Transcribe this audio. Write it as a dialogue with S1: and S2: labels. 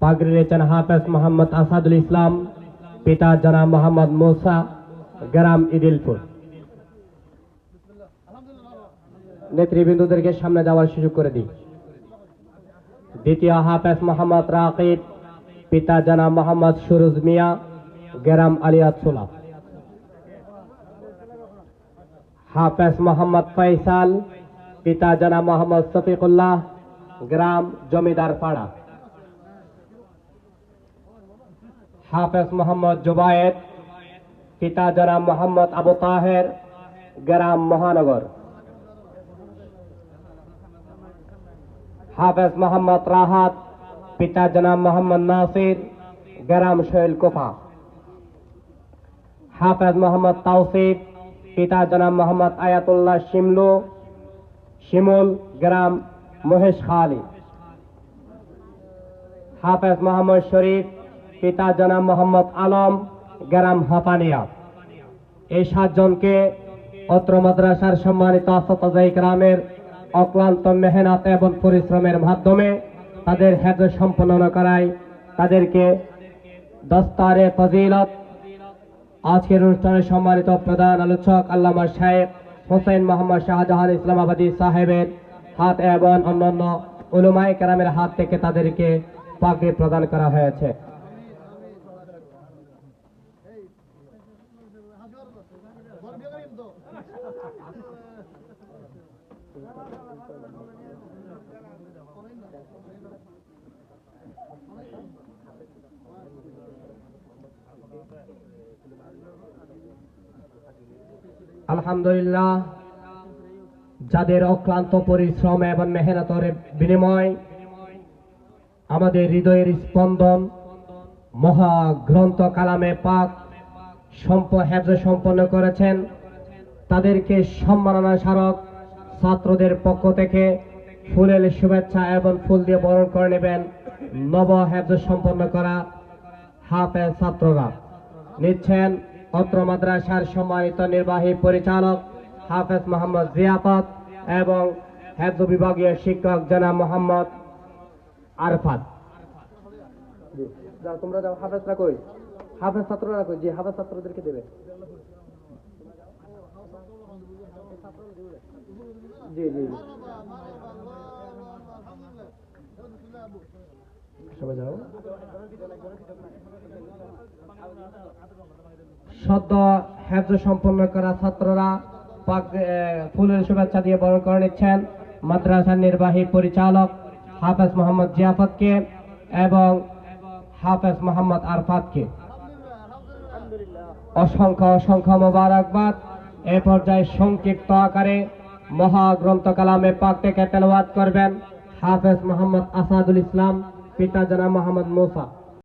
S1: পাগড়ি নিয়েছেন হাফেজ মোহাম্মদ আসাদুল ইসলাম, পিতা জনাব মোহাম্মদ মুসা, গ্রাম ইদিলপুর। নেতৃবৃন্দদেরকে সামনে যাওয়ার সুযোগ করে দিই। দ্বিতীয় হাফেজ মোহাম্মদ রাকিব, পিতা জনাব মোহাম্মদ সুরুজ মিয়া, গ্রাম আলিয়াতসোলা। হাফেজ মোহাম্মদ ফয়সাল, পিতা জনাব মোহাম্মদ শফিকুল্লাহ, গ্রাম জমিদার পাড়া। হাফেজ মোহাম্মদ জুবায়েদ, পিতা জনাব মোহাম্মদ আবু তাহের, গ্রাম মহানগর। হাফেজ মোহাম্মদ রাহাত, পিতা জনাব মোহাম্মদ নাসির, গ্রাম শৈলকুপা। হাফেজ মোহাম্মদ তাওসিফ, পিতা জনাব মোহাম্মদ আয়াতুল্লাহ শিমুল, গ্রাম মহেশখালী। হাফেজ মোহাম্মদ শরীফ, পিতা জনাব মোহাম্মদ আলম, গ্রাম হাপানিয়া। এই 7 জনকে অত্র মাদ্রাসার সম্মানিত আসাতায়ে কেরামের অক্লান্ত মেহনত এবং পরিশ্রমের মাধ্যমে তাদের হেফজ সম্পন্ন করায় তাদেরকে দস্তারে ফজিলত আজকের অনুষ্ঠানে সম্মানিত প্রধান আলোচক আল্লামা শাইখ হোসেন মোহাম্মদ শাহজাহান ইসলামাবাদী সাহেবের হাত এবং অন্যান্য উলামায়ে কেরামের হাত থেকে তাদেরকে পাগড়ি প্রদান করা হয়েছে। আলহামদুলিল্লাহ, যাদের অক্লান্ত পরিশ্রম এবং মেহনতের বিনিময় আমাদের হৃদয়ের স্পন্দন মহাগ্রন্থ কালামে পাক হেফজ সম্পন্ন করেছেন, তাদেরকে সম্মাননা স্মারক ছাত্রদের পক্ষ থেকে ফুলের শুভেচ্ছা এবং ফুল দিয়ে বরণ করে নেবেন নব হেফজ সম্পন্ন করা হাফেজ ছাত্ররা। নিচ্ছেন অত্র মাদ্রাসার সম্মানিত নির্বাহী পরিচালক হাফেজ মোহাম্মদ জিয়াফত এবং হেফজ বিভাগীয় শিক্ষক জনাব মোহাম্মদ আরফাত। তোমরা যাও, হাফেজরা কই? হাফেজ ছাত্ররা কই? জি, হাফেজ ছাত্রদেরকে দেবে। জি জি সবাই যাও। সদ্য হেফজ সম্পন্ন করা ছাত্ররা ফুলের শুভেচ্ছা দিয়ে বরণ করে নিচ্ছেন মাদ্রাসার নির্বাহী পরিচালক হাফেজ মোহাম্মদ জিয়াফতকে এবং হাফেজ মোহাম্মদ আরফাতকে। অসংখ্য অসংখ্য মোবারকবাদ। এ পর্যায়ে সংক্ষিপ্ত আকারে মহাগ্রন্থ কালামে পাক থেকে তেলাওয়াত করবেন হাফেজ মোহাম্মদ আসাদুল ইসলাম, পিতা জনাব মোহাম্মদ মুসা।